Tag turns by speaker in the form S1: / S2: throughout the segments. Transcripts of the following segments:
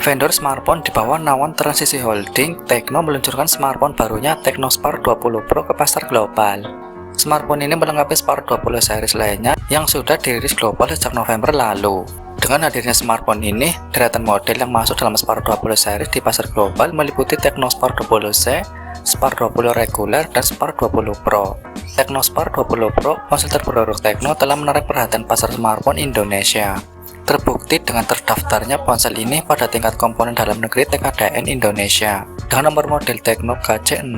S1: Vendor smartphone di bawah naungan Transisi Holding, Tecno meluncurkan smartphone barunya Tecno Spark 20 Pro ke pasar global. Smartphone ini melengkapi Spark 20 series lainnya yang sudah dirilis global sejak November lalu. Dengan hadirnya smartphone ini, deretan model yang masuk dalam Spark 20 series di pasar global meliputi Tecno Spark 20C, Spark 20 reguler, dan Spark 20 Pro. Tecno Spark 20 Pro, ponsel terbaru Tecno, telah menarik perhatian pasar smartphone Indonesia. Terbukti dengan terdaftarnya ponsel ini pada tingkat komponen dalam negeri TKDN Indonesia. Dengan nomor model Tecno KC6,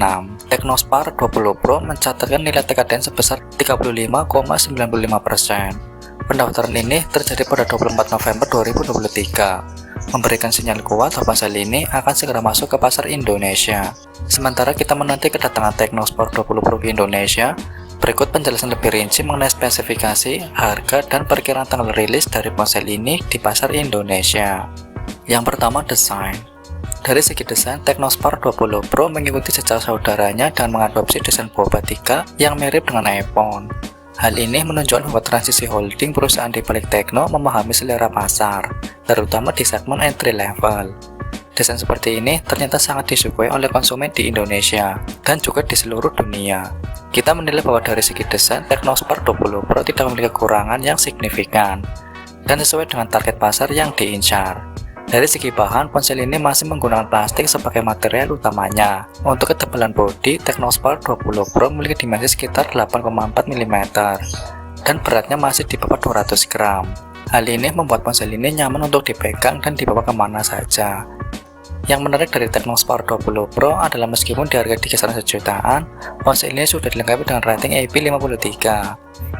S1: Tecno Spark 20 Pro mencatatkan nilai TKDN sebesar 35,95%. Pendaftaran ini terjadi pada 24 November 2023, memberikan sinyal kuat bahwa ponsel ini akan segera masuk ke pasar Indonesia. Sementara kita menanti kedatangan Tecno Spark 20 Pro ke Indonesia, berikut penjelasan lebih rinci mengenai spesifikasi, harga, dan perkiraan tanggal rilis dari ponsel ini di pasar Indonesia. Yang pertama, desain. Dari segi desain, Tecno Spark 20 Pro mengikuti jejak saudaranya dan mengadopsi desain boba 3 yang mirip dengan iPhone. Hal ini menunjukkan bahwa Transisi Holding, perusahaan di balik Tecno, memahami selera pasar, terutama di segmen entry level. Desain seperti ini ternyata sangat disukai oleh konsumen di Indonesia dan juga di seluruh dunia. Kita menilai bahwa dari segi desain, Tecno Spark 20 Pro tidak memiliki kekurangan yang signifikan dan sesuai dengan target pasar yang diincar. Dari segi bahan, ponsel ini masih menggunakan plastik sebagai material utamanya. Untuk ketebalan bodi, Tecno Spark 20 Pro memiliki dimensi sekitar 8,4 mm dan beratnya masih di bawah 200 gram. Hal ini membuat ponsel ini nyaman untuk dipegang dan dibawa kemana saja. Yang menarik dari Tecno Spark 20 Pro adalah meskipun dihargai di kisaran sejutaan, ponsel ini sudah dilengkapi dengan rating IP53.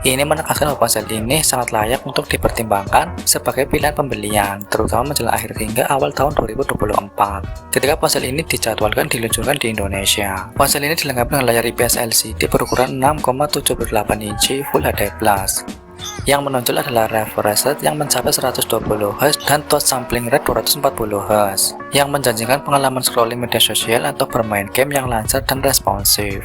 S1: Ini menegaskan bahwa ponsel ini sangat layak untuk dipertimbangkan sebagai pilihan pembelian, terutama menjelang akhir hingga awal tahun 2024, ketika ponsel ini dijadwalkan diluncurkan di Indonesia. Ponsel ini dilengkapi dengan layar IPS LCD berukuran 6,78 inci Full HD+. Yang menonjol adalah refresh rate yang mencapai 120Hz dan touch sampling rate 240Hz, yang menjanjikan pengalaman scrolling media sosial atau bermain game yang lancar dan responsif.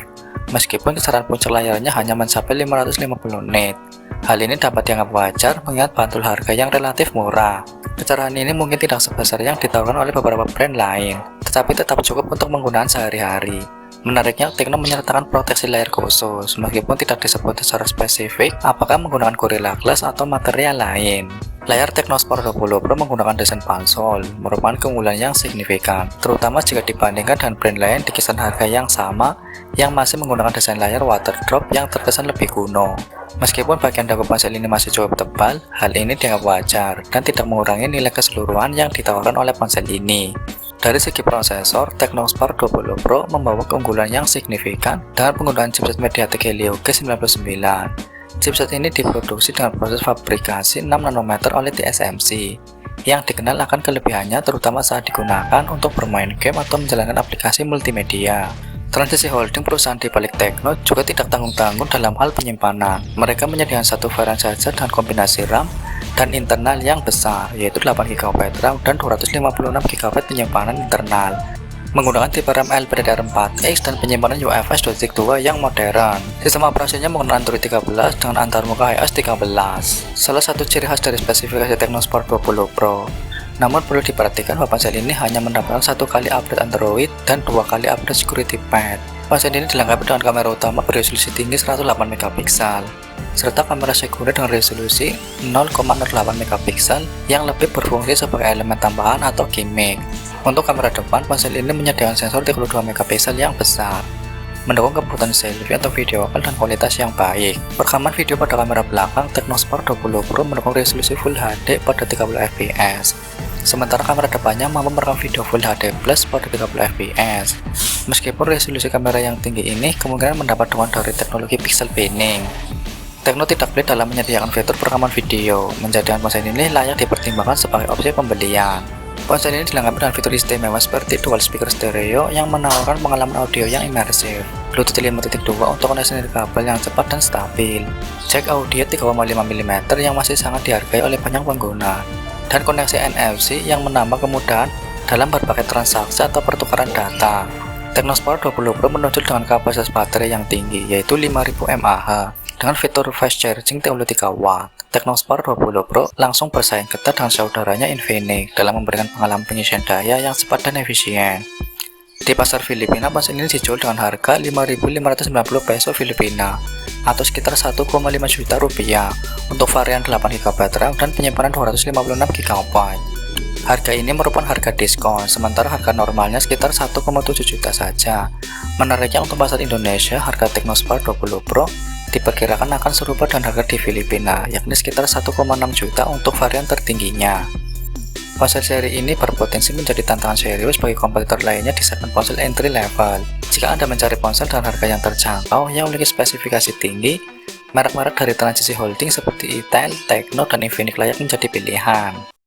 S1: Meskipun kisaran puncak layarnya hanya mencapai 550 nit, hal ini dapat dianggap wajar mengingat bantul harga yang relatif murah. Kecerahan ini mungkin tidak sebesar yang ditawarkan oleh beberapa brand lain, tetapi tetap cukup untuk penggunaan sehari-hari. Menariknya, Tecno menyertakan proteksi layar khusus, meskipun tidak disebut secara spesifik apakah menggunakan Gorilla Glass atau material lain. Layar Tecno Spark 20 Pro menggunakan desain pansol, merupakan keunggulan yang signifikan, terutama jika dibandingkan dengan brand lain di kisaran harga yang sama yang masih menggunakan desain layar water drop yang terkesan lebih kuno. Meskipun bagian dagu ponsel ini masih cukup tebal, hal ini dianggap wajar dan tidak mengurangi nilai keseluruhan yang ditawarkan oleh ponsel ini. Dari segi prosesor, Tecno Spark 20 Pro membawa keunggulan yang signifikan dengan penggunaan chipset MediaTek Helio G99. Chipset ini diproduksi dengan proses fabrikasi 6 nanometer oleh TSMC, yang dikenal akan kelebihannya terutama saat digunakan untuk bermain game atau menjalankan aplikasi multimedia. Transisi Holding, perusahaan di balik Tecno, juga tidak tanggung-tanggung dalam hal penyimpanan. Mereka menyediakan satu varian saja dengan kombinasi RAM dan internal yang besar, yaitu 8GB RAM dan 256GB penyimpanan internal, menggunakan tipe RAM LPDDR4X dan penyimpanan UFS 2.2 yang modern. Sistem operasinya menggunakan Android 13 dengan antarmuka iOS 13, salah satu ciri khas dari spesifikasi Tecno Spark 20 Pro. Namun perlu diperhatikan bahwa ponsel ini hanya mendapatkan 1 kali update Android dan 2 kali update security patch. Ponsel ini dilengkapi dengan kamera utama beresolusi tinggi 108MP, serta kamera sekunder dengan resolusi 0,08MP yang lebih berfungsi sebagai elemen tambahan atau gimmick. Untuk kamera depan, ponsel ini menyediakan sensor 32MP yang besar, mendukung kebutuhan selfie atau video call dan kualitas yang baik. Perekaman video pada kamera belakang, Tecno Spark 20 Pro mendukung resolusi Full HD pada 30fps. Sementara kamera depannya mampu merekam video Full HD Plus pada 30fps. Meskipun resolusi kamera yang tinggi ini kemungkinan mendapat dukungan dari teknologi pixel binning, Tecno tidak pelit dalam menyediakan fitur perekaman video, menjadikan ponsel ini layak dipertimbangkan sebagai opsi pembelian. Ponsel ini dilengkapi dengan fitur istimewa seperti dual speaker stereo yang menawarkan pengalaman audio yang imersif, Bluetooth 5.2 untuk koneksi kabel yang cepat dan stabil, jack audio 3,5mm yang masih sangat dihargai oleh banyak pengguna, dan koneksi NFC yang menambah kemudahan dalam berbagai transaksi atau pertukaran data. Tecno Spark 20 Pro menonjol dengan kapasitas baterai yang tinggi, yaitu 5000 mAh, dengan fitur fast charging 33W. Technosport 20 Pro langsung bersaing ketat dengan saudaranya Infinix dalam memberikan pengalaman pengisian daya yang cepat dan efisien. Di pasar Filipina, ponsel ini dijual dengan harga 5.590 peso Filipina atau sekitar 1,5 juta rupiah untuk varian 8GB RAM dan penyimpanan 256GB. Harga ini merupakan harga diskon, sementara harga normalnya sekitar 1,7 juta saja. Menariknya untuk pasar Indonesia, harga Technosport 20 Pro diperkirakan akan serupa dengan harga di Filipina, yakni sekitar 1,6 juta untuk varian tertingginya. Ponsel seri ini berpotensi menjadi tantangan serius bagi kompetitor lainnya di segmen ponsel entry level. Jika Anda mencari ponsel dengan harga yang terjangkau yang memiliki spesifikasi tinggi, merek-merek dari Transisi Holding seperti Itel, Tecno, dan Infinix layak menjadi pilihan.